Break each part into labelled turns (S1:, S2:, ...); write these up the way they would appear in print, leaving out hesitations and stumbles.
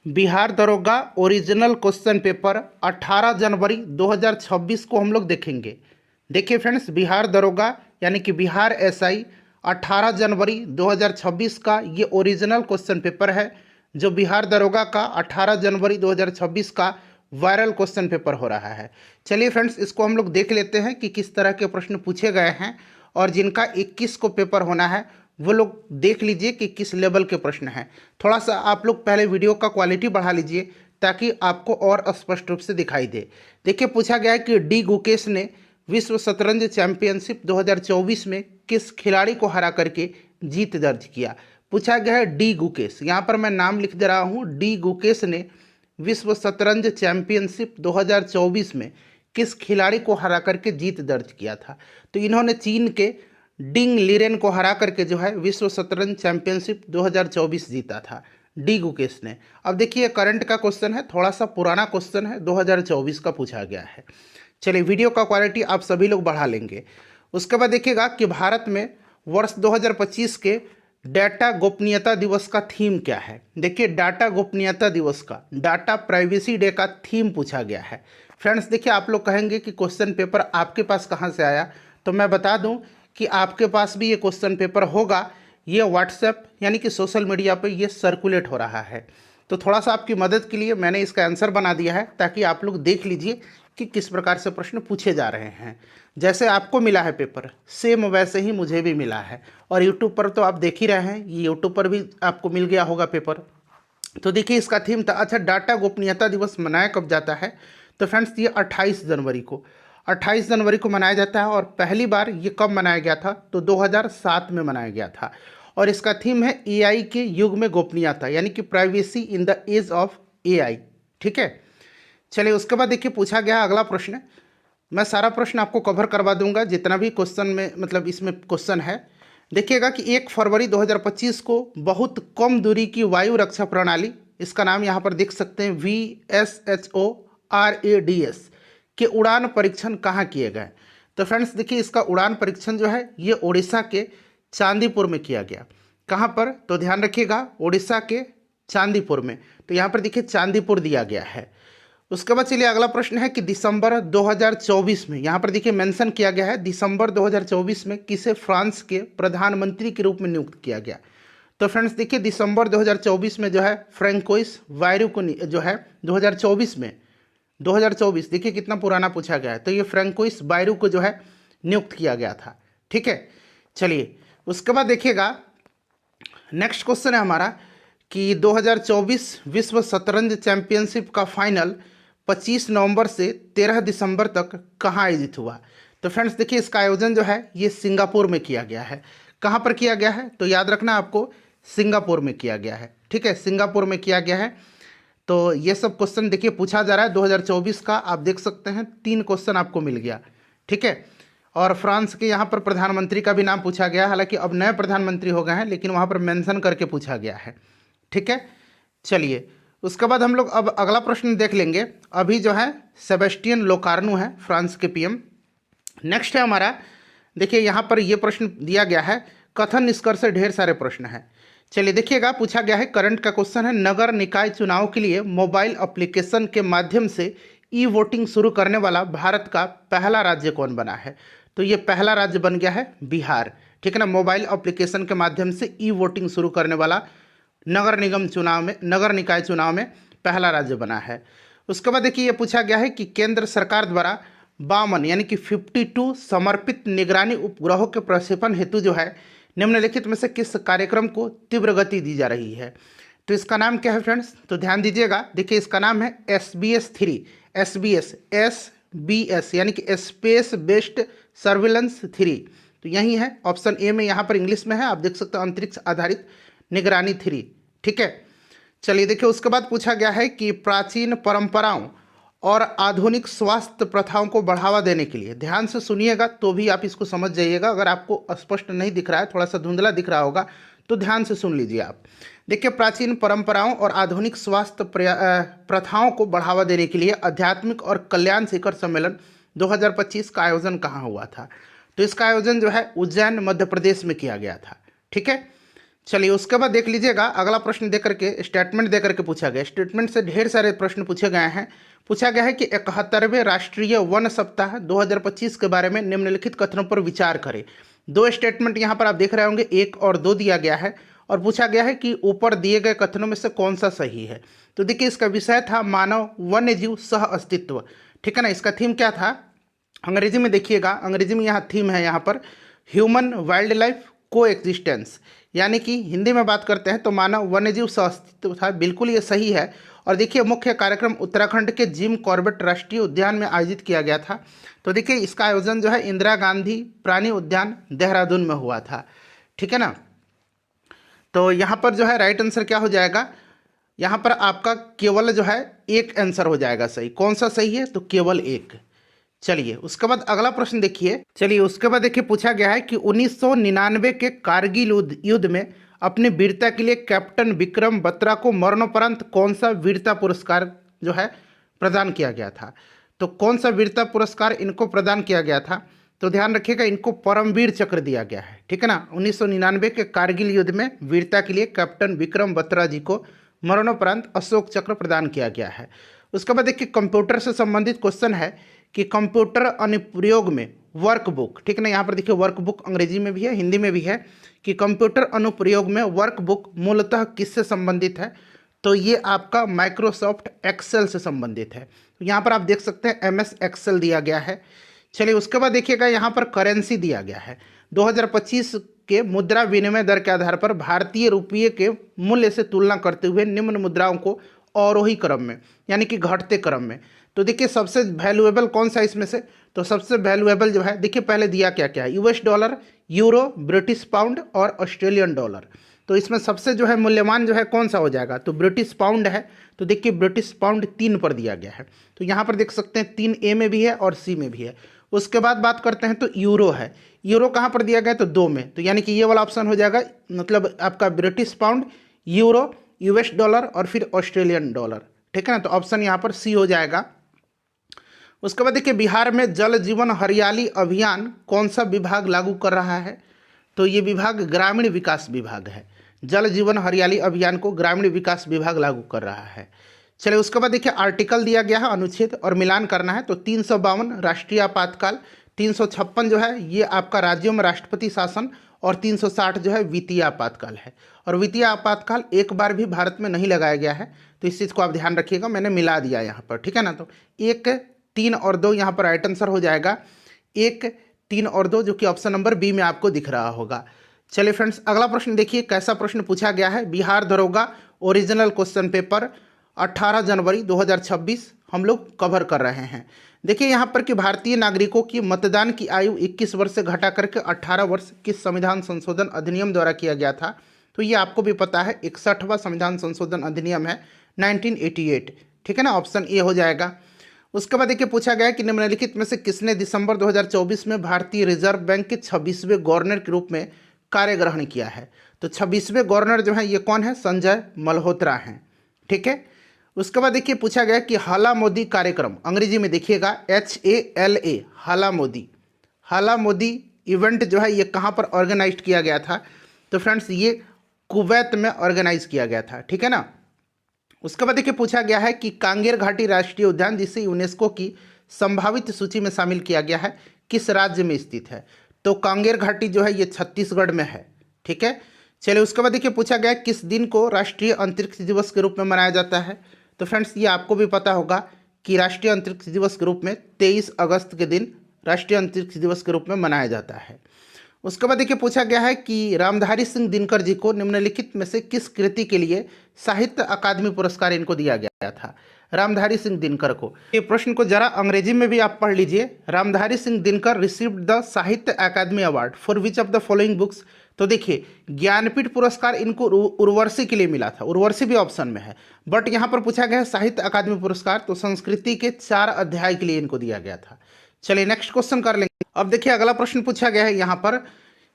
S1: बिहार दरोगा original question paper 18 जनवरी 2026 को हम लोग देखेंगे। देखिए फ्रेंड्स, बिहार दरोगा यानी कि बिहार एसआई 18 जनवरी 2026 का ये ओरिजिनल क्वेश्चन पेपर है, जो बिहार दरोगा का 18 जनवरी 2026 का वायरल क्वेश्चन पेपर हो रहा है। चलिए फ्रेंड्स, इसको हम लोग देख लेते हैं कि किस तरह के प्रश्न पूछे गए हैं, और जिनका 21 को पेपर होना है वो लोग देख लीजिए कि किस लेवल के प्रश्न हैं। थोड़ा सा आप लोग पहले वीडियो का क्वालिटी बढ़ा लीजिए ताकि आपको और स्पष्ट रूप से दिखाई दे। देखिए, पूछा गया है कि डी गुकेश ने विश्व शतरंज चैंपियनशिप 2024 में किस खिलाड़ी को हरा करके जीत दर्ज किया। पूछा गया है डी गुकेश, यहाँ पर मैं नाम लिख दे रहा हूँ। डी गुकेश ने विश्व शतरंज चैंपियनशिप 2024 में किस खिलाड़ी को हरा करके जीत दर्ज किया था। तो इन्होंने चीन के डिंग लीरेन को हरा करके जो है विश्व शतरंज चैंपियनशिप 2024 जीता था डी गुकेश ने। अब देखिए, करंट का क्वेश्चन है, थोड़ा सा पुराना क्वेश्चन है, 2024 का पूछा गया है। चलिए, वीडियो का क्वालिटी आप सभी लोग बढ़ा लेंगे। उसके बाद देखिएगा कि भारत में वर्ष 2025 के डाटा गोपनीयता दिवस का थीम क्या है। देखिए, डाटा गोपनीयता दिवस का, डाटा प्राइवेसी डे का थीम पूछा गया है। फ्रेंड्स देखिए, आप लोग कहेंगे कि क्वेश्चन पेपर आपके पास कहाँ से आया, तो मैं बता दूं कि आपके पास भी ये क्वेश्चन पेपर होगा। ये व्हाट्सएप यानी कि सोशल मीडिया पे ये सर्कुलेट हो रहा है। तो थोड़ा सा आपकी मदद के लिए मैंने इसका आंसर बना दिया है, ताकि आप लोग देख लीजिए कि किस प्रकार से प्रश्न पूछे जा रहे हैं। जैसे आपको मिला है पेपर, सेम वैसे ही मुझे भी मिला है। और यूट्यूब पर तो आप देख ही रहे हैं, ये यूट्यूब पर भी आपको मिल गया होगा पेपर। तो देखिए, इसका थीम था, अच्छा, डाटा गोपनीयता दिवस मनाया कब जाता है। तो फ्रेंड्स, ये 28 जनवरी को 28 जनवरी को मनाया जाता है। और पहली बार ये कब मनाया गया था, तो 2007 में मनाया गया था। और इसका थीम है एआई के युग में गोपनीयता, यानी कि privacy in the age of AI. ठीक है, चलिए उसके बाद देखिए, पूछा गया अगला प्रश्न। मैं सारा प्रश्न आपको कवर करवा दूंगा, जितना भी क्वेश्चन में मतलब इसमें क्वेश्चन है। देखिएगा कि 1 फरवरी 2025 को बहुत कम दूरी की वायु रक्षा प्रणाली, इसका नाम यहाँ पर देख सकते हैं VSHORADS के उड़ान परीक्षण कहाँ किए गए। तो फ्रेंड्स देखिए, इसका उड़ान परीक्षण जो है ये ओडिशा के चांदीपुर में किया गया। कहाँ पर, तो ध्यान रखिएगा, ओडिशा के चांदीपुर में। तो यहाँ पर देखिए चांदीपुर दिया गया है। उसके बाद चलिए अगला प्रश्न है कि दिसंबर 2024 में, यहाँ पर देखिए मेंशन किया गया है, दिसंबर 2024 में किसे फ्रांस के प्रधानमंत्री के रूप में नियुक्त किया गया। तो फ्रेंड्स देखिए, दिसंबर 2024 में जो है फ्रैंकोइस बायरू को जो है 2024 में 2024 देखिए कितना पुराना पूछा गया है। तो ये फ्रैंकोइस बायरू को जो है नियुक्त किया गया था। ठीक है, चलिए उसके बाद देखिएगा नेक्स्ट क्वेश्चन है हमारा कि 2024 विश्व शतरंज चैंपियनशिप का फाइनल 25 नवंबर से 13 दिसंबर तक कहाँ आयोजित हुआ। तो फ्रेंड्स देखिए, इसका आयोजन जो है ये सिंगापुर में किया गया है। कहाँ पर किया गया है, तो याद रखना आपको, सिंगापुर में किया गया है। ठीक है, सिंगापुर में किया गया है। तो ये सब क्वेश्चन देखिए पूछा जा रहा है 2024 का, आप देख सकते हैं 3 क्वेश्चन आपको मिल गया। ठीक है, और फ्रांस के यहाँ पर प्रधानमंत्री का भी नाम पूछा गया, हालांकि अब नए प्रधानमंत्री हो गए हैं, लेकिन वहाँ पर मेंशन करके पूछा गया है। ठीक है, चलिए उसके बाद हम लोग अब अगला प्रश्न देख लेंगे। अभी जो है सेबेस्टियन लोकार्नो है फ्रांस के पीएम। नेक्स्ट है हमारा, देखिए यहाँ पर ये प्रश्न दिया गया है, कथन निष्कर्ष से ढेर सारे प्रश्न हैं। चलिए देखिएगा, पूछा गया है, करंट का क्वेश्चन है, नगर निकाय चुनाव के लिए मोबाइल एप्लीकेशन के माध्यम से ई वोटिंग शुरू करने वाला भारत का पहला राज्य कौन बना है। तो ये पहला राज्य बन गया है बिहार। ठीक है ना, मोबाइल एप्लीकेशन के माध्यम से ई वोटिंग शुरू करने वाला नगर निकाय चुनाव में पहला राज्य बना है। उसके बाद देखिए, ये पूछा गया है कि केंद्र सरकार द्वारा 52 यानी कि 52 समर्पित निगरानी उपग्रहों के प्रक्षेपण हेतु जो है निम्नलिखित में से किस कार्यक्रम को तीव्र गति दी जा रही है। तो इसका नाम क्या है फ्रेंड्स, तो ध्यान दीजिएगा, देखिए इसका नाम है SBS-3, SBS यानी कि स्पेस बेस्ड सर्विलेंस 3। तो यही है ऑप्शन ए में, यहाँ पर इंग्लिश में है, आप देख सकते हो, अंतरिक्ष आधारित निगरानी 3। ठीक है, चलिए देखिए उसके बाद पूछा गया है कि प्राचीन परंपराओं और आधुनिक स्वास्थ्य प्रथाओं को बढ़ावा देने के लिए, ध्यान से सुनिएगा तो भी आप इसको समझ जाइएगा। अगर आपको स्पष्ट नहीं दिख रहा है, थोड़ा सा धुंधला दिख रहा होगा, तो ध्यान से सुन लीजिए आप। देखिए, प्राचीन परंपराओं और आधुनिक स्वास्थ्य प्रथाओं को बढ़ावा देने के लिए आध्यात्मिक और कल्याण शिखर सम्मेलन 2025 का आयोजन कहाँ हुआ था। तो इसका आयोजन जो है उज्जैन मध्य प्रदेश में किया गया था। ठीक है, चलिए उसके बाद देख लीजिएगा अगला प्रश्न दे करके स्टेटमेंट दे करके पूछा गया। स्टेटमेंट से ढेर सारे प्रश्न पूछे गए हैं। पूछा गया है कि 71वें राष्ट्रीय वन सप्ताह 2025 के बारे में निम्नलिखित कथनों पर विचार करें। दो स्टेटमेंट यहाँ पर आप देख रहे होंगे, 1 और 2 दिया गया है और पूछा गया है कि ऊपर दिए गए कथनों में से कौन सा सही है। तो देखिए इसका विषय था मानव वन्य जीव सह अस्तित्व, ठीक है ना। इसका थीम क्या था, अंग्रेजी में देखिएगा, अंग्रेजी में यहाँ थीम है यहाँ पर ह्यूमन वाइल्ड लाइफ को एक्जिस्टेंस, यानी कि हिंदी में बात करते हैं तो मानव वन्यजीव सह अस्तित्व था। बिल्कुल ये सही है। और देखिए मुख्य कार्यक्रम उत्तराखंड के जिम कॉर्बेट राष्ट्रीय उद्यान में आयोजित किया गया था। तो देखिए इसका आयोजन जो है इंदिरा गांधी प्राणी उद्यान देहरादून में हुआ था, ठीक है ना। तो यहाँ पर जो है राइट आंसर क्या हो जाएगा, यहाँ पर आपका केवल जो है एक आंसर हो जाएगा सही। कौन सा सही है, तो केवल एक। चलिए उसके बाद अगला प्रश्न देखिए। चलिए उसके बाद देखिए पूछा गया है कि 1999 के कारगिल युद्ध में अपनी वीरता के लिए कैप्टन विक्रम बत्रा को मरणोपरांत कौन सा वीरता पुरस्कार जो है प्रदान किया गया था। तो कौन सा वीरता पुरस्कार इनको प्रदान किया गया था, तो ध्यान रखिएगा इनको परमवीर चक्र दिया गया है, ठीक है ना। 1999 के कारगिल युद्ध में वीरता के लिए कैप्टन विक्रम बत्रा जी को मरणोपरांत अशोक चक्र प्रदान किया गया है। उसके बाद देखिए कंप्यूटर से संबंधित क्वेश्चन है कि कंप्यूटर अनुप्रयोग में वर्कबुक, ठीक है ना। यहाँ पर देखिए वर्कबुक अंग्रेजी में भी है, हिंदी में भी है कि कंप्यूटर अनुप्रयोग में वर्कबुक मूलतः किससे संबंधित है, तो ये आपका माइक्रोसॉफ्ट एक्सेल से संबंधित है। तो यहाँ पर आप देख सकते हैं MS एक्सेल दिया गया है। चलिए उसके बाद देखिएगा यहाँ पर करेंसी दिया गया है। 2025 के मुद्रा विनिमय दर के आधार पर भारतीय रुपये के मूल्य से तुलना करते हुए निम्न मुद्राओं को अवरोही क्रम में यानी कि घटते क्रम में, तो देखिए सबसे वैल्यूएबल कौन सा इसमें से, तो सबसे वैल्यूएबल जो है देखिए पहले दिया क्या क्या है, US dollar, euro, British pound और ऑस्ट्रेलियन डॉलर। तो इसमें सबसे जो है मूल्यवान जो है कौन सा हो जाएगा, तो ब्रिटिश पाउंड है। तो देखिए ब्रिटिश पाउंड 3 पर दिया गया है। तो यहाँ पर देख सकते हैं 3A में भी है और C में भी है। उसके बाद बात करते हैं तो यूरो है। यूरो कहाँ पर दिया गया, तो 2 में। तो यानी कि ये वाला ऑप्शन हो जाएगा, मतलब आपका British pound, euro, US dollar और फिर ऑस्ट्रेलियन डॉलर, ठीक है ना। तो ऑप्शन यहाँ पर C हो जाएगा। उसके बाद देखिए बिहार में जल जीवन हरियाली अभियान कौन सा विभाग लागू कर रहा है, तो ये विभाग ग्रामीण विकास विभाग है। जल जीवन हरियाली अभियान को ग्रामीण विकास विभाग लागू कर रहा है। चलिए उसके बाद देखिए आर्टिकल दिया गया है अनुच्छेद और मिलान करना है। तो 352 राष्ट्रीय आपातकाल, 356 जो है ये आपका राज्यों में राष्ट्रपति शासन और 360 जो है वित्तीय आपातकाल है। और वित्तीय आपातकाल एक बार भी भारत में नहीं लगाया गया है, तो इस चीज़ को आप ध्यान रखिएगा, मैंने मिला दिया यहाँ पर, ठीक है ना। तो 1, 3 और 2 यहाँ पर राइट आंसर हो जाएगा, 1, 3 और 2 जो कि ऑप्शन नंबर बी में आपको दिख रहा होगा। चलिए फ्रेंड्स अगला प्रश्न देखिए कैसा प्रश्न पूछा गया है। बिहार दरोगा ओरिजिनल क्वेश्चन पेपर 18 जनवरी 2026 हम लोग कवर कर रहे हैं। देखिए यहाँ पर कि भारतीय नागरिकों की मतदान की आयु 21 वर्ष से घटा करके 18 वर्ष किस संविधान संशोधन अधिनियम द्वारा किया गया था, तो ये आपको भी पता है 61वां संविधान संशोधन अधिनियम है 1988, ठीक है ना। ऑप्शन ए हो जाएगा। उसके बाद देखिए पूछा गया है कि निम्नलिखित में से किसने दिसंबर 2024 में भारतीय रिजर्व बैंक के 26वें गवर्नर के रूप में कार्य ग्रहण किया है। तो 26वें गवर्नर जो है ये कौन है, संजय मल्होत्रा हैं, ठीक है। उसके बाद देखिए पूछा गया कि हाला मोदी कार्यक्रम, अंग्रेजी में देखिएगा HALA, हाला मोदी इवेंट जो है ये कहाँ पर ऑर्गेनाइज किया गया था, तो फ्रेंड्स ये कुवैत में ऑर्गेनाइज किया गया था, ठीक है ना। उसके बाद देखिए पूछा गया है कि कांगेर घाटी राष्ट्रीय उद्यान जिसे यूनेस्को की संभावित सूची में शामिल किया गया है किस राज्य में स्थित है, तो कांगेर घाटी जो है ये छत्तीसगढ़ में है, ठीक है। चलिए उसके बाद देखिए पूछा गया किस दिन को राष्ट्रीय अंतरिक्ष दिवस के रूप में मनाया जाता है, तो फ्रेंड्स ये आपको भी पता होगा कि राष्ट्रीय अंतरिक्ष दिवस के रूप में 23 अगस्त के दिन राष्ट्रीय अंतरिक्ष दिवस के रूप में मनाया जाता है। उसके बाद देखिए पूछा गया है कि रामधारी सिंह दिनकर जी को निम्नलिखित में से किस कृति के लिए साहित्य अकादमी पुरस्कार इनको दिया गया था, रामधारी सिंह दिनकर को। ये प्रश्न को जरा अंग्रेजी में भी आप पढ़ लीजिए। Ramdhari Singh Dinkar received the Sahitya Akademi award for which of the following books, तो देखिए ज्ञानपीठ पुरस्कार इनको उर्वशी के लिए मिला था, उर्वशी भी ऑप्शन में है, बट यहाँ पर पूछा गया है साहित्य अकादमी पुरस्कार, तो संस्कृति के 4 अध्याय के लिए इनको दिया गया था। चलिए नेक्स्ट क्वेश्चन कर लेंगे। अब देखिए अगला प्रश्न पूछा गया है, यहाँ पर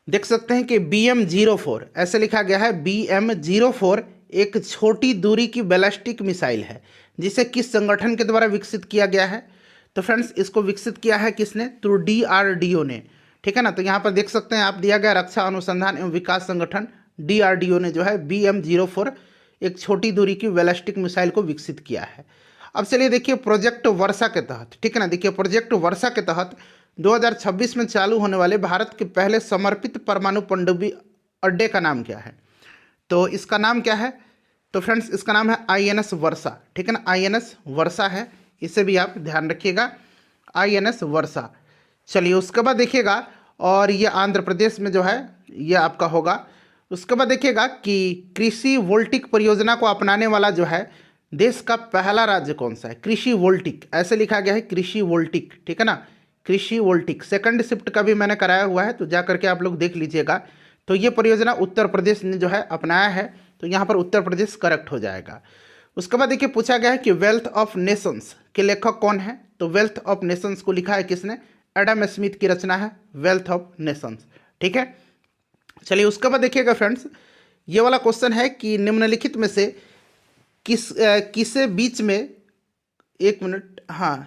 S1: देख सकते हैं कि BM-04 ऐसे लिखा गया है, BM-04 एक छोटी दूरी की बैलिस्टिक मिसाइल है जिसे किस संगठन के द्वारा विकसित किया गया है, तो फ्रेंड्स इसको विकसित किया है किसने, तो DRDO ने, ठीक है ना। तो यहाँ पर देख सकते हैं आप दिया गया रक्षा अनुसंधान एवं विकास संगठन DRDO ने जो है BM-04 एक छोटी दूरी की बैलिस्टिक मिसाइल को विकसित किया है। अब चलिए देखिए प्रोजेक्ट वर्षा के तहत, ठीक है ना, देखिए प्रोजेक्ट वर्षा के तहत 2026 में चालू होने वाले भारत के पहले समर्पित परमाणु पनडुब्बी अड्डे का नाम क्या है? तो इसका नाम क्या है? तो फ्रेंड्स इसका नाम है INS वर्षा, ठीक है ना, INS वर्षा है, इसे भी आप ध्यान रखिएगा, INS वर्षा। चलिए उसके बाद देखिएगा, और ये आंध्र प्रदेश में जो है ये आपका होगा। उसके बाद देखिएगा कि कृषि वोल्टिक परियोजना को अपनाने वाला जो है देश का पहला राज्य कौन सा है? कृषि वोल्टिक ऐसे लिखा गया है, कृषि वोल्टिक, ठीक है ना, कृषि वोल्टिक। सेकंड शिफ्ट का भी मैंने कराया हुआ है, तो जा करके आप लोग देख लीजिएगा। तो ये परियोजना उत्तर प्रदेश ने जो है अपनाया है, तो यहाँ पर उत्तर प्रदेश करेक्ट हो जाएगा। उसके बाद देखिए पूछा गया है कि वेल्थ ऑफ नेशंस के लेखक कौन है? तो वेल्थ ऑफ नेशंस को लिखा है किसने? एडम स्मिथ की रचना है वेल्थ ऑफ नेशंस, ठीक है। चलिए उसके बाद देखिएगा फ्रेंड्स, ये वाला क्वेश्चन है कि निम्नलिखित में से किसे बीच में, एक मिनट, हाँ,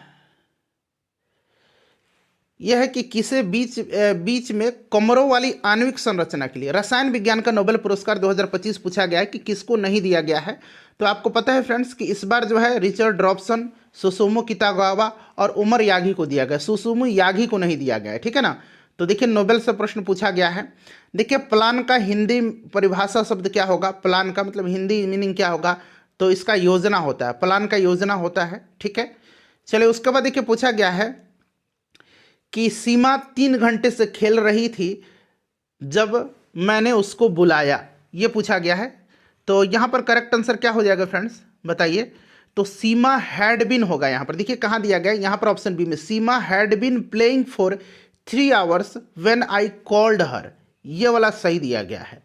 S1: यह है कि किसे बीच में कमरों वाली आणविक संरचना के लिए रसायन विज्ञान का नोबेल पुरस्कार 2025 पूछा गया है कि किसको नहीं दिया गया है? तो आपको पता है फ्रेंड्स कि इस बार जो है रिचर्ड रॉबसन, सुसुमो कितागावा और उमर यागी को दिया गया, सुसुमो यागी को नहीं दिया गया है, ठीक है ना। तो देखिए नोबेल से प्रश्न पूछा गया है। देखिए प्लान का हिंदी परिभाषा शब्द क्या होगा? प्लान का मतलब हिंदी मीनिंग क्या होगा? तो इसका योजना होता है, प्लान का योजना होता है, ठीक है। चलिए उसके बाद देखिए पूछा गया है कि सीमा 3 घंटे से खेल रही थी जब मैंने उसको बुलाया, ये पूछा गया है। तो यहाँ पर करेक्ट आंसर क्या हो जाएगा फ्रेंड्स, बताइए? तो सीमा हैड बीन होगा। यहाँ पर देखिए कहाँ दिया गया है, यहाँ पर ऑप्शन बी में, Seema had been playing for 3 hours when I called her, ये वाला सही दिया गया है।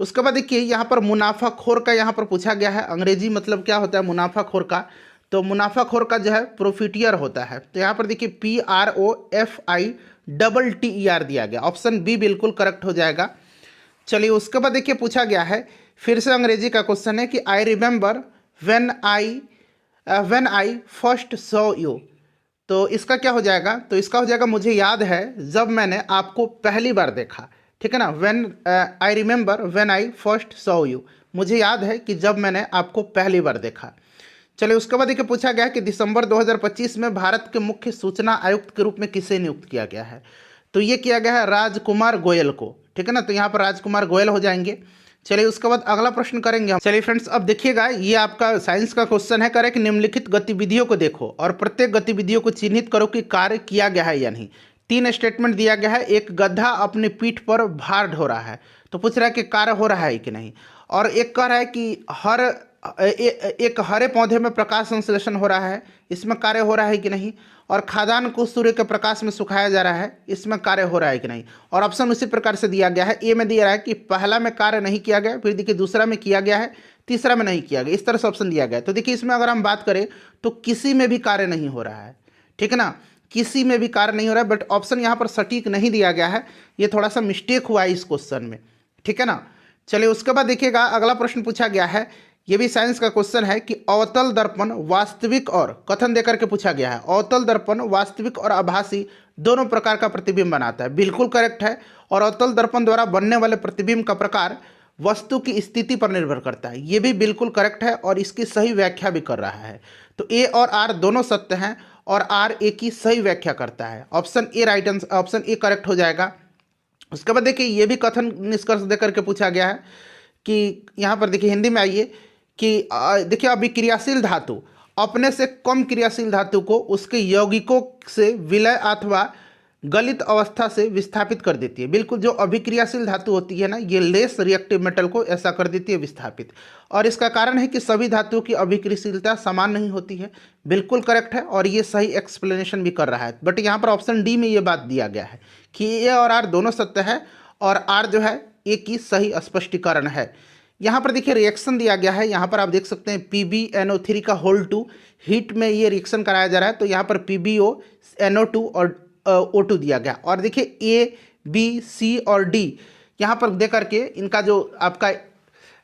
S1: उसके बाद देखिए यहाँ पर मुनाफाखोर का यहाँ पर पूछा गया है, अंग्रेजी मतलब क्या होता है मुनाफाखोर का? तो मुनाफाखोर का जो है प्रॉफिटियर होता है। तो यहाँ पर देखिए PROFITER दिया गया, ऑप्शन बी बिल्कुल करेक्ट हो जाएगा। चलिए उसके बाद देखिए पूछा गया है, फिर से अंग्रेजी का क्वेश्चन है कि I remember when I first saw you, तो इसका क्या हो जाएगा? तो इसका हो जाएगा मुझे याद है जब मैंने आपको पहली बार देखा, ठीक है ना। I remember when I first saw you, मुझे याद है कि जब मैंने आपको पहली बार देखा। चलिए उसके बाद देखिए पूछा गया है कि दिसंबर 2025 में भारत के मुख्य सूचना आयुक्त के रूप में किसे नियुक्त किया गया है? तो ये किया गया है राजकुमार गोयल को, ठीक है ना। तो यहाँ पर राजकुमार गोयल हो जाएंगे। चलिए उसके बाद अगला प्रश्न करेंगे हम। चलिए फ्रेंड्स अब देखिएगा, ये आपका साइंस का क्वेश्चन है, करे कि निम्नलिखित गतिविधियों को देखो और प्रत्येक गतिविधियों को चिन्हित करो कि कार्य किया गया है या नहीं। 3 स्टेटमेंट दिया गया है। एक गधा अपनी पीठ पर भार ढो रहा है, तो पूछ रहा है कि कार्य हो रहा है कि नहीं। और एक कह रहा है कि एक हरे पौधे में प्रकाश संश्लेषण हो रहा है, इसमें कार्य हो रहा है कि नहीं। और खाद्यान्न को सूर्य के प्रकाश में सुखाया जा रहा है, इसमें कार्य हो रहा है कि नहीं। और ऑप्शन उसी प्रकार से दिया गया है। ए में दिया रहा है कि पहला में कार्य नहीं किया गया, फिर देखिए दूसरा में किया गया है, तीसरा में नहीं किया गया, इस तरह से ऑप्शन दिया गया है। तो देखिए इसमें अगर हम बात करें तो किसी में भी कार्य नहीं हो रहा है, ठीक है ना, किसी में भी कार्य नहीं हो रहा है। बट ऑप्शन यहाँ पर सटीक नहीं दिया गया है, ये थोड़ा सा मिस्टेक हुआ है इस क्वेश्चन में, ठीक है ना। चलिए उसके बाद देखिएगा अगला प्रश्न पूछा गया है, ये भी साइंस का क्वेश्चन है कि अवतल दर्पण वास्तविक और कथन देकर के पूछा गया है। अवतल दर्पण वास्तविक और आभासी दोनों प्रकार का प्रतिबिंब बनाता है, बिल्कुल करेक्ट है। और अवतल दर्पण द्वारा बनने वाले प्रतिबिंब का प्रकार वस्तु की स्थिति पर निर्भर करता है, ये भी बिल्कुल करेक्ट है और इसकी सही व्याख्या भी कर रहा है। तो ए और आर दोनों सत्य हैं और आर ए की सही व्याख्या करता है। Option A right answer, option A correct हो जाएगा। उसके बाद देखिए ये भी कथन निष्कर्ष देकर के पूछा गया है कि यहाँ पर देखिए हिंदी में आइए कि देखिए अभिक्रियाशील धातु अपने से कम क्रियाशील धातु को उसके यौगिकों से विलय अथवा गलित अवस्था से विस्थापित कर देती है। बिल्कुल, जो अभिक्रियाशील धातु होती है ना, ये लेस रिएक्टिव मेटल को ऐसा कर देती है विस्थापित। और इसका कारण है कि सभी धातुओं की अभिक्रियाशीलता समान नहीं होती है, बिल्कुल करेक्ट है और ये सही एक्सप्लेनेशन भी कर रहा है। बट यहाँ पर ऑप्शन डी में ये बात दिया गया है कि ए और आर दोनों सत्य है और आर जो है ए की सही स्पष्टीकरण है। यहाँ पर देखिए रिएक्शन दिया गया है, यहाँ पर आप देख सकते हैं PbNO3 का होल 2 हीट में ये रिएक्शन कराया जा रहा है। तो यहाँ पर PbO NO2 और O2 दिया गया। और देखिए A, B, C और D यहाँ पर दे करके इनका जो आपका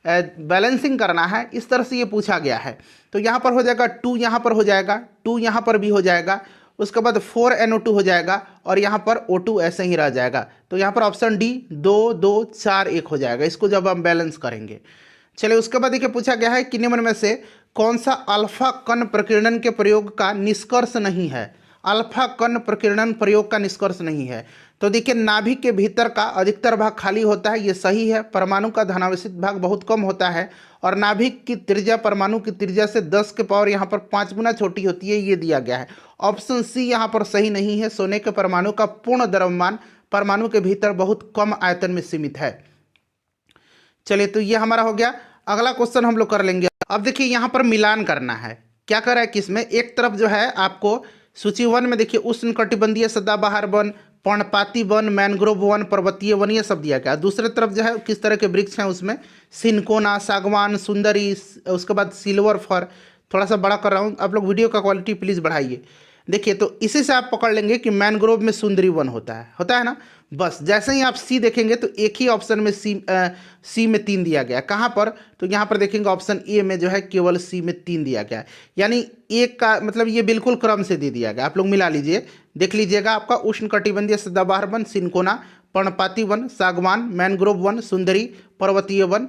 S1: बैलेंसिंग करना है, इस तरह से ये पूछा गया है। तो यहाँ पर हो जाएगा 2, यहाँ पर हो जाएगा 2, यहाँ पर भी हो जाएगा उसके बाद 4NO2 हो जाएगा और यहाँ पर O2 ऐसे ही रह जाएगा। तो यहाँ पर ऑप्शन डी 2 2 4 1 हो जाएगा, इसको जब हम बैलेंस करेंगे। चलिए उसके बाद देखिए पूछा गया है कि निम्न में से कौन सा अल्फा कण प्रकीर्णन के प्रयोग का निष्कर्ष नहीं है। अल्फा कण प्रकीर्णन प्रयोग का निष्कर्ष नहीं है। तो देखिए नाभिक के भीतर का अधिकतर भाग खाली होता है, ये सही है। परमाणु का धनावेशित भाग बहुत कम होता है और नाभिक की त्रिज्या परमाणु की त्रिज्या से 10 के पावर यहाँ पर 5 गुना छोटी होती है, ये दिया गया है। ऑप्शन सी यहाँ पर सही नहीं है। सोने के परमाणु का पूर्ण द्रव्यमान परमाणु के भीतर बहुत कम आयतन में सीमित है। चलिए तो ये हमारा हो गया। अगला क्वेश्चन हम लोग कर लेंगे। अब देखिए यहाँ पर मिलान करना है। क्या कर रहा है किसमें, एक तरफ जो है आपको सूची 1 में देखिए उष्णकटिबंधीय सदाबहार वन, पर्णपाती वन, मैनग्रोव वन, पर्वतीय वन, ये सब दिया गया। दूसरे तरफ जो है किस तरह के वृक्ष हैं उसमें सिनकोना, सागवान, सुंदरी, उसके बाद सिल्वर फर। थोड़ा सा बड़ा कर रहा हूँ, आप लोग वीडियो का क्वालिटी प्लीज़ बढ़ाइए। देखिए तो इसी से आप पकड़ लेंगे कि मैनग्रोव में सुंदरी वन होता है ना। बस जैसे ही आप सी देखेंगे तो एक ही ऑप्शन में सी में 3 दिया गया। कहाँ पर, तो यहाँ पर देखेंगे ऑप्शन ए में जो है केवल सी में 3 दिया गया है। यानी एक का मतलब ये बिल्कुल क्रम से दे दिया गया। आप लोग मिला लीजिए, देख लीजिएगा आपका उष्णकटिबंधीय सदाबहार वन, सिनकोना, पर्णपाती वन, सागवान, मैनग्रोव वन, सुंदरी, पर्वतीय वन,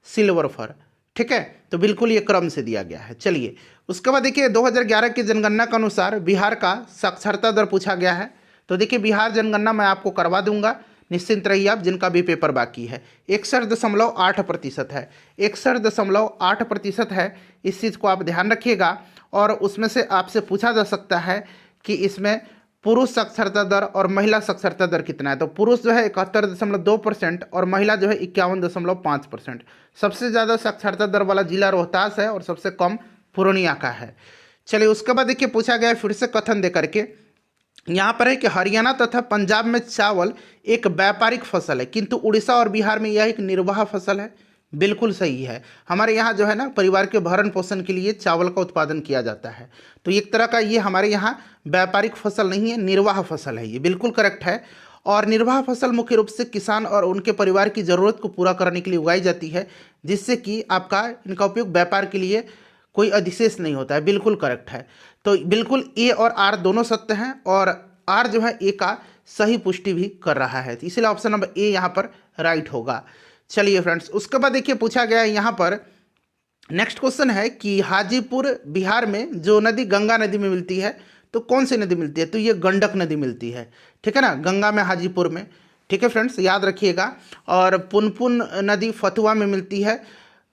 S1: सिल्वर फर। ठीक है, तो बिल्कुल ये क्रम से दिया गया है। चलिए उसके बाद देखिए 2011 की जनगणना के अनुसार बिहार का साक्षरता दर पूछा गया है। तो देखिए बिहार जनगणना मैं आपको करवा दूंगा, निश्चिंत रहिए आप, जिनका भी पेपर बाकी है। 61.8% है, 61.8% है। इस चीज़ को आप ध्यान रखिएगा। और उसमें से आपसे पूछा जा सकता है कि इसमें पुरुष साक्षरता दर और महिला साक्षरता दर कितना है। तो पुरुष जो है 71.2% और महिला जो है 51.5%। सबसे ज़्यादा साक्षरता दर वाला जिला रोहतास है और सबसे कम पूर्णिया का है। चलिए उसके बाद देखिए पूछा गया है फिर से कथन दे करके, यहाँ पर है कि हरियाणा तथा पंजाब में चावल एक व्यापारिक फसल है किंतु उड़ीसा और बिहार में यह एक निर्वाह फसल है। बिल्कुल सही है। हमारे यहाँ जो है ना परिवार के भरण पोषण के लिए चावल का उत्पादन किया जाता है। तो एक तरह का ये हमारे यहाँ व्यापारिक फसल नहीं है, निर्वाह फसल है, ये बिल्कुल करेक्ट है। और निर्वाह फसल मुख्य रूप से किसान और उनके परिवार की ज़रूरत को पूरा करने के लिए उगाई जाती है, जिससे कि आपका इनका उपयोग व्यापार के लिए कोई अधिशेष नहीं होता है। बिल्कुल करेक्ट है। तो बिल्कुल ए और आर दोनों सत्य हैं और आर जो है ए का सही पुष्टि भी कर रहा है, तो इसलिए ऑप्शन नंबर ए यहाँ पर राइट होगा। चलिए फ्रेंड्स उसके बाद देखिए पूछा गया है यहाँ पर नेक्स्ट क्वेश्चन है कि हाजीपुर बिहार में जो नदी गंगा नदी में मिलती है, तो कौन सी नदी मिलती है, तो ये गंडक नदी मिलती है। ठीक है ना, गंगा में हाजीपुर में। ठीक है फ्रेंड्स याद रखिएगा। और पुनपुन नदी फतुआ में मिलती है,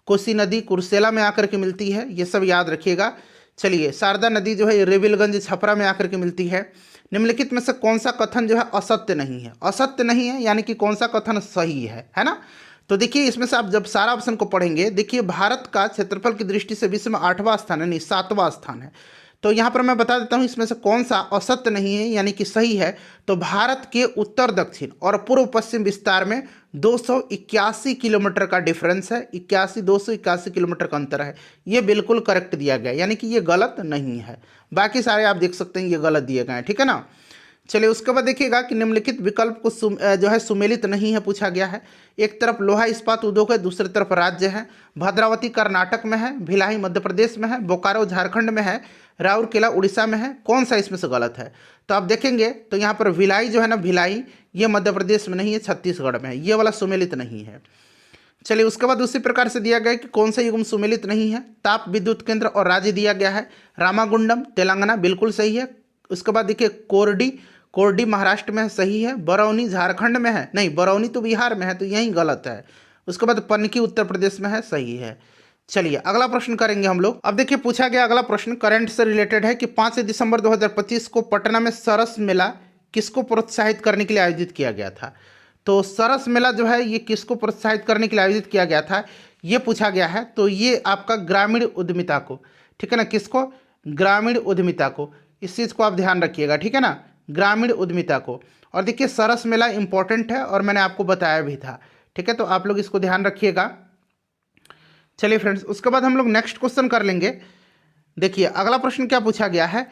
S1: कोसी नदी कुर्सेला में आकर के मिलती है, ये सब याद रखिएगा। चलिए शारदा नदी जो है रेविलगंज छपरा में आकर के मिलती है। निम्नलिखित में से कौन सा कथन जो है असत्य नहीं है, असत्य नहीं है यानी कि कौन सा कथन सही है ना। तो देखिए इसमें से आप जब सारा ऑप्शन को पढ़ेंगे, देखिए भारत का क्षेत्रफल की दृष्टि से विश्व में 8वां स्थान है, नहीं 7वां स्थान है। तो यहाँ पर मैं बता देता हूँ इसमें से कौन सा असत्य नहीं है यानी कि सही है। तो भारत के उत्तर दक्षिण और पूर्व पश्चिम विस्तार में 281 किलोमीटर का डिफरेंस है, 281 किलोमीटर का अंतर है। ये बिल्कुल करेक्ट दिया गया यानी कि ये गलत नहीं है। बाकी सारे आप देख सकते हैं ये गलत दिए गए हैं। ठीक है ना। चलिए उसके बाद देखिएगा कि निम्नलिखित विकल्प को जो है सुमेलित नहीं है पूछा गया है। एक तरफ लोहा इस्पात उद्योग है, दूसरी तरफ राज्य है। भद्रावती कर्नाटक में है, भिलाई मध्य प्रदेश में है, बोकारो झारखंड में है, राउरकेला उड़ीसा में है। कौन सा इसमें से गलत है, तो आप देखेंगे तो यहाँ पर भिलाई जो है ना, भिलाई ये मध्य प्रदेश में नहीं है, छत्तीसगढ़ में है। ये वाला सुमेलित नहीं है। चलिए उसके बाद उसी प्रकार से दिया गया है कि कौन सा युग्म सुमेलित नहीं है। ताप विद्युत केंद्र और राज्य दिया गया है, रामागुंडम तेलंगाना बिल्कुल सही है। उसके बाद देखिए कोरडी महाराष्ट्र में है, सही है। बरौनी झारखंड में है, नहीं बरौनी तो बिहार में है, तो यही गलत है। उसके बाद पनकी उत्तर प्रदेश में है, सही है। चलिए अगला प्रश्न करेंगे हम लोग। अब देखिए पूछा गया अगला प्रश्न करंट से रिलेटेड है कि 5 दिसंबर 2025 को पटना में सरस मेला किसको प्रोत्साहित करने के लिए आयोजित किया गया था। तो सरस मेला जो है ये किसको प्रोत्साहित करने के लिए आयोजित किया गया था, ये पूछा गया है। तो ये आपका ग्रामीण उद्यमिता को, ठीक है ना, किसको, ग्रामीण उद्यमिता को। इस चीज़ को आप ध्यान रखिएगा, ठीक है ना, ग्रामीण उद्यमिता को। और देखिए सरस मेला इंपॉर्टेंट है और मैंने आपको बताया भी था, ठीक है, तो आप लोग इसको ध्यान रखिएगा। चलिए फ्रेंड्स उसके बाद हम लोग नेक्स्ट क्वेश्चन कर लेंगे। देखिए अगला प्रश्न क्या पूछा गया है,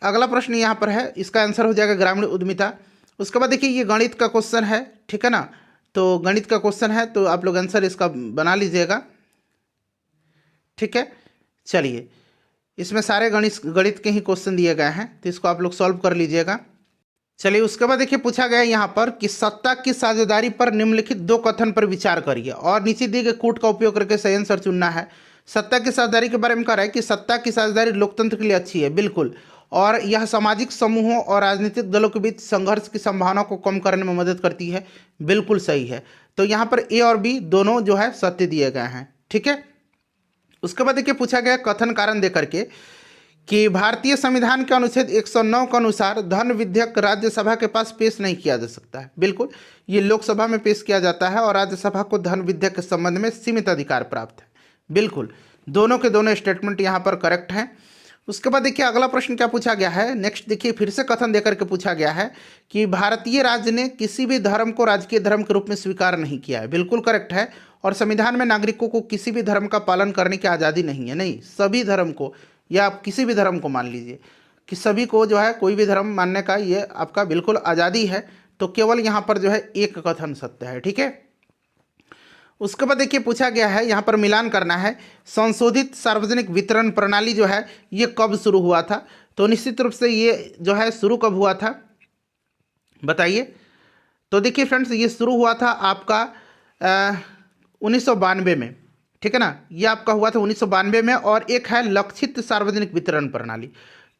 S1: अगला प्रश्न यहाँ पर है, इसका आंसर हो जाएगा ग्रामीण उद्यमिता। उसके बाद देखिए ये गणित का क्वेश्चन है, ठीक है ना, तो गणित का क्वेश्चन है तो आप लोग आंसर इसका बना लीजिएगा, ठीक है। चलिए इसमें सारे गणित के ही क्वेश्चन दिए गए हैं, तो इसको आप लोग सॉल्व कर लीजिएगा। चलिए उसके बाद देखिए पूछा गया है यहाँ पर कि सत्ता की साझेदारी पर निम्नलिखित दो कथन पर विचार करिए, और नीचे दिए गए कूट का उपयोग करके सही आंसर चुनना है। सत्ता की साझेदारी के बारे में कह रहा है कि सत्ता की साझेदारी लोकतंत्र के लिए अच्छी है, बिल्कुल, और यह सामाजिक समूहों और राजनीतिक दलों के बीच संघर्ष की संभावना को कम करने में मदद करती है, बिल्कुल सही है। तो यहाँ पर ए और बी दोनों जो है सत्य दिए गए हैं, ठीक है। उसके बाद देखिए पूछा गया कथन कारण दे करके कि भारतीय संविधान के अनुच्छेद 109 के अनुसार धन विधेयक राज्यसभा के पास पेश नहीं किया जा सकता है, बिल्कुल, ये लोकसभा में पेश किया जाता है और राज्यसभा को धन विधेयक के संबंध में सीमित अधिकार प्राप्त है, बिल्कुल, दोनों के दोनों स्टेटमेंट यहाँ पर करेक्ट हैं। उसके बाद देखिए अगला प्रश्न क्या पूछा गया है, नेक्स्ट देखिए फिर से कथन देकर के पूछा गया है कि भारतीय राज्य ने किसी भी धर्म को राजकीय धर्म के रूप में स्वीकार नहीं किया है, बिल्कुल करेक्ट है। और संविधान में नागरिकों को किसी भी धर्म का पालन करने की आज़ादी नहीं है, नहीं, सभी धर्म को, या आप किसी भी धर्म को मान लीजिए कि सभी को जो है कोई भी धर्म मानने का ये आपका बिल्कुल आज़ादी है। तो केवल यहाँ पर जो है एक कथन सत्य है, ठीक है। उसके बाद देखिए पूछा गया है यहाँ पर मिलान करना है, संशोधित सार्वजनिक वितरण प्रणाली जो है ये कब शुरू हुआ था। तो निश्चित रूप से ये जो है शुरू कब हुआ था बताइए। तो देखिए फ्रेंड्स ये शुरू हुआ था आपका 1992 में, ठीक है ना, ये आपका हुआ था 1992 में। और एक है लक्षित सार्वजनिक वितरण प्रणाली,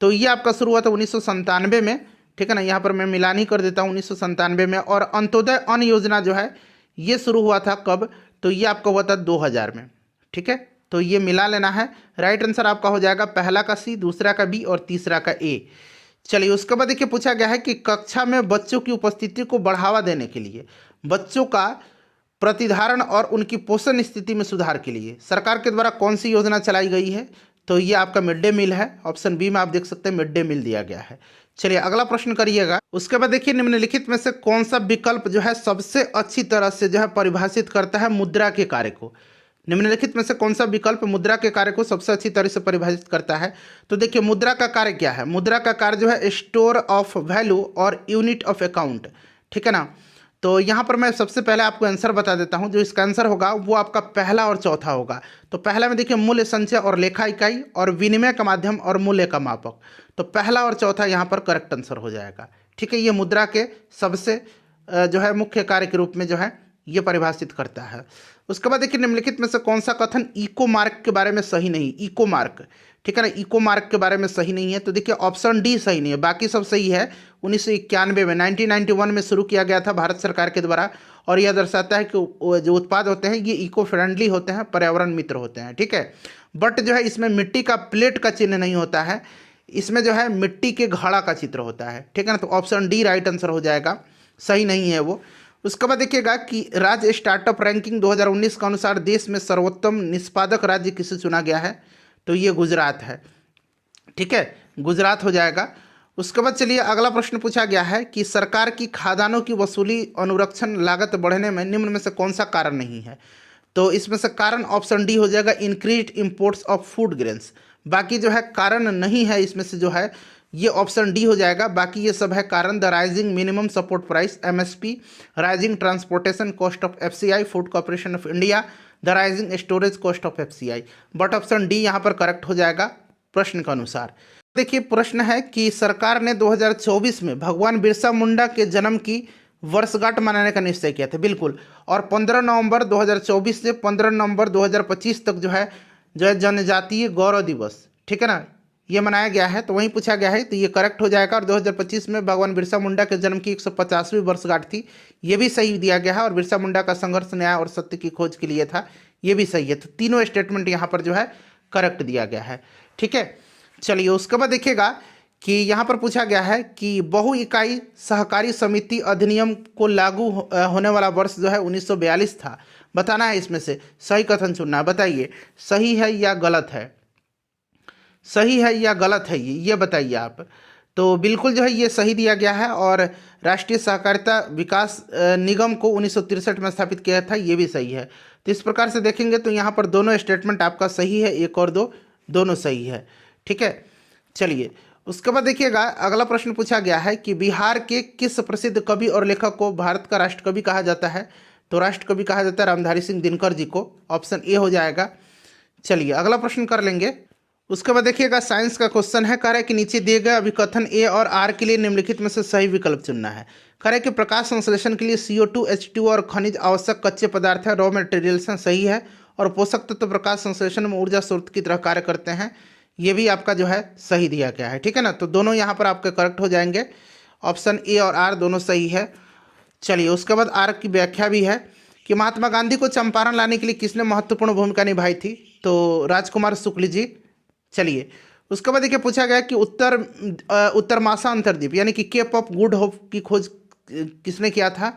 S1: तो ये आपका शुरू हुआ था 1997 में, ठीक है ना, यहाँ पर मैं मिलान ही कर देता हूँ 1997 में। और अंत्योदय अन्न योजना जो है ये शुरू हुआ था कब, तो ये आपका हुआ था 2000 में, ठीक है। तो ये मिला लेना है, राइट आंसर आपका हो जाएगा पहला का सी, दूसरा का बी और तीसरा का ए। चलिए उसके बाद देखिए पूछा गया है कि कक्षा में बच्चों की उपस्थिति को बढ़ावा देने के लिए, बच्चों का प्रतिधारण और उनकी पोषण स्थिति में सुधार के लिए सरकार के द्वारा कौन सी योजना चलाई गई है। तो ये आपका मिड डे मील है, ऑप्शन बी में आप देख सकते हैं मिड डे मील दिया गया है। चलिए अगला प्रश्न करिएगा। उसके बाद देखिए निम्नलिखित में से कौन सा विकल्प जो है सबसे अच्छी तरह से जो है परिभाषित करता है मुद्रा के कार्य को। निम्नलिखित में से कौन सा विकल्प मुद्रा के कार्य को सबसे अच्छी तरह से परिभाषित करता है। तो देखिए मुद्रा का कार्य क्या है, मुद्रा का कार्य जो है स्टोर ऑफ वैल्यू और यूनिट ऑफ अकाउंट, ठीक है ना। तो यहाँ पर मैं सबसे पहले आपको आंसर बता देता हूँ, जो इसका आंसर होगा वो आपका पहला और चौथा होगा। तो पहला में देखिए मूल्य संचय और लेखा इकाई और विनिमय का माध्यम और मूल्य का मापक, तो पहला और चौथा यहाँ पर करेक्ट आंसर हो जाएगा, ठीक है। ये मुद्रा के सबसे जो है मुख्य कार्य के रूप में जो है ये परिभाषित करता है। उसके बाद देखिए निम्नलिखित में से कौन सा कथन इको मार्क के बारे में सही नहीं, इको मार्क, ठीक है ना, इको मार्क के बारे में सही नहीं है। तो देखिए ऑप्शन डी सही नहीं है, बाकी सब सही है। 1991 में 1991 में शुरू किया गया था भारत सरकार के द्वारा, और यह दर्शाता है कि जो उत्पाद होते हैं ये इको फ्रेंडली होते हैं, पर्यावरण मित्र होते हैं, ठीक है। बट जो है इसमें मिट्टी का प्लेट का चिन्ह नहीं होता है, इसमें जो है मिट्टी के घड़ा का चित्र होता है, ठीक है ना। तो ऑप्शन डी राइट आंसर हो जाएगा, सही नहीं है वो। उसके बाद देखिएगा कि राज्य स्टार्टअप रैंकिंग 2019 के अनुसार देश में सर्वोत्तम निष्पादक राज्य किसे चुना गया है। तो ये गुजरात है, ठीक है, गुजरात हो जाएगा। उसके बाद चलिए अगला प्रश्न पूछा गया है कि सरकार की खादानों की वसूली अनुरक्षण लागत बढ़ने में निम्न में से कौन सा कारण नहीं है। तो इसमें से कारण ऑप्शन डी हो जाएगा increased imports of food grains. बाकी जो है कारण नहीं है इसमें से जो है ये ऑप्शन डी हो जाएगा, बाकी ये सब है कारण। The rising minimum support price MSP, rising transportation cost of FCI food corporation of India, the rising storage cost of FCI. But option D यहाँ पर करेक्ट हो जाएगा प्रश्न के अनुसार। देखिए प्रश्न है कि सरकार ने 2024 में भगवान बिरसा मुंडा के जन्म की वर्षगांठ मनाने का निश्चय किया था, बिल्कुल। और 15 नवंबर 2024 से 15 नवंबर 2025 तक जो है जनजातीय गौरव दिवस, ठीक है ना, ये मनाया गया है। तो वहीं पूछा गया है, तो ये करेक्ट हो जाएगा। और 2025 में भगवान बिरसा मुंडा के जन्म की 150वीं वर्षगांठ थी, ये भी सही दिया गया है। और बिरसा मुंडा का संघर्ष न्याय और सत्य की खोज के लिए था, ये भी सही है। तो तीनों स्टेटमेंट यहाँ पर जो है करेक्ट दिया गया है, ठीक है। चलिए उसके बाद देखिएगा कि यहाँ पर पूछा गया है कि बहु इकाई सहकारी समिति अधिनियम को लागू होने वाला वर्ष जो है 1942 था। बताना है इसमें से सही कथन चुनना है, बताइए सही है या गलत है, सही है या गलत है ये बताइए आप। तो बिल्कुल जो है ये सही दिया गया है। और राष्ट्रीय सहकारिता विकास निगम को 1963 में स्थापित किया था, ये भी सही है। तो इस प्रकार से देखेंगे तो यहाँ पर दोनों स्टेटमेंट आपका सही है, एक और दो दोनों सही है, ठीक है। चलिए उसके बाद देखिएगा अगला प्रश्न पूछा गया है कि बिहार के किस प्रसिद्ध कवि और लेखक को भारत का राष्ट्रकवि कहा जाता है। तो राष्ट्रकवि कहा जाता है रामधारी सिंह दिनकर जी को, ऑप्शन ए हो जाएगा। चलिए अगला प्रश्न कर लेंगे। उसके बाद देखिएगा साइंस का क्वेश्चन है, कह रहा है कि नीचे दिए गए अभिकथन ए और आर के लिए निम्नलिखित में से सही विकल्प चुनना है। कह रहा है कि प्रकाश संश्लेषण के लिए CO2 H2 और खनिज आवश्यक कच्चे पदार्थ है, रॉ मटेरियल्स हैं, सही है। और पोषक तत्व प्रकाश संश्लेषण में ऊर्जा स्रोत की तरह कार्य करते हैं, ये भी आपका जो है सही दिया गया है। ठीक है ना, तो दोनों यहाँ पर आपके करेक्ट हो जाएंगे, ऑप्शन ए और आर दोनों सही है। चलिए उसके बाद आर की व्याख्या भी है कि महात्मा गांधी को चंपारण लाने के लिए किसने महत्वपूर्ण भूमिका निभाई थी, तो राजकुमार शुक्ल जी। चलिए उसके बाद देखिए पूछा गया कि उत्तरमासा अंतरद्वीप यानी कि केप ऑफ गुड होप की खोज किसने किया था,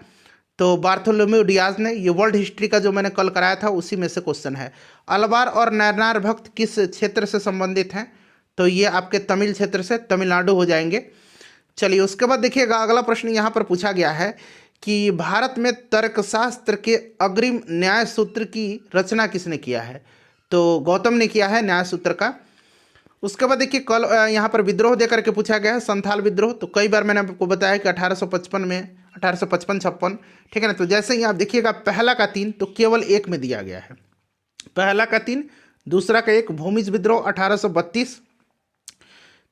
S1: तो बार्थोलोम्यू डियाज ने। ये वर्ल्ड हिस्ट्री का जो मैंने कल कराया था उसी में से क्वेश्चन है। अलवार और नैनार भक्त किस क्षेत्र से संबंधित हैं, तो ये आपके तमिल क्षेत्र से, तमिलनाडु हो जाएंगे। चलिए उसके बाद देखिएगा अगला प्रश्न यहाँ पर पूछा गया है कि भारत में तर्कशास्त्र के अग्रिम न्याय सूत्र की रचना किसने किया है, तो गौतम ने किया है न्याय सूत्र का। उसके बाद देखिए कल यहाँ पर विद्रोह दे करके पूछा गया है, संथाल विद्रोह। तो कई बार मैंने आपको बताया कि 1855 में 1855-56, ठीक है ना। तो जैसे ही आप देखिएगा पहला का 3 तो केवल एक में दिया गया है, पहला का 3, दूसरा का 1 भूमिज विद्रोह 1832,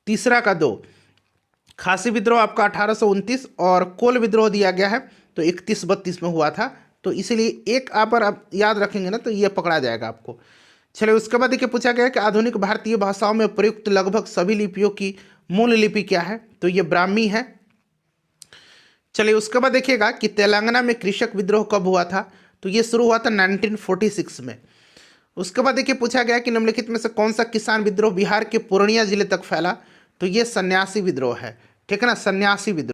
S1: तीसरा का 2 खासी विद्रोह आपका 1829, और कोल विद्रोह दिया गया है तो 31-32 में हुआ था। तो इसीलिए एक आप याद रखेंगे ना तो ये पकड़ा जाएगा आपको। चलिए उसके बाद देखिए पूछा गया कि आधुनिक भारतीय भाषाओं में प्रयुक्त लगभग सभी लिपियों की मूल लिपि क्या है, तो ये ब्राह्मी है। चलिए उसके बाद देखिएगा कि तेलंगाना में कृषक विद्रोह कब हुआ था, तो ये शुरू हुआ था 1946 में। उसके बाद देखिए पूछा गया कि निम्नलिखित में से कौन सा किसान विद्रोह बिहार के पूर्णिया जिले तक फैला, तो ये सन्यासी विद्रोह है। ठीक है ना, सन्यासी विद्रोह।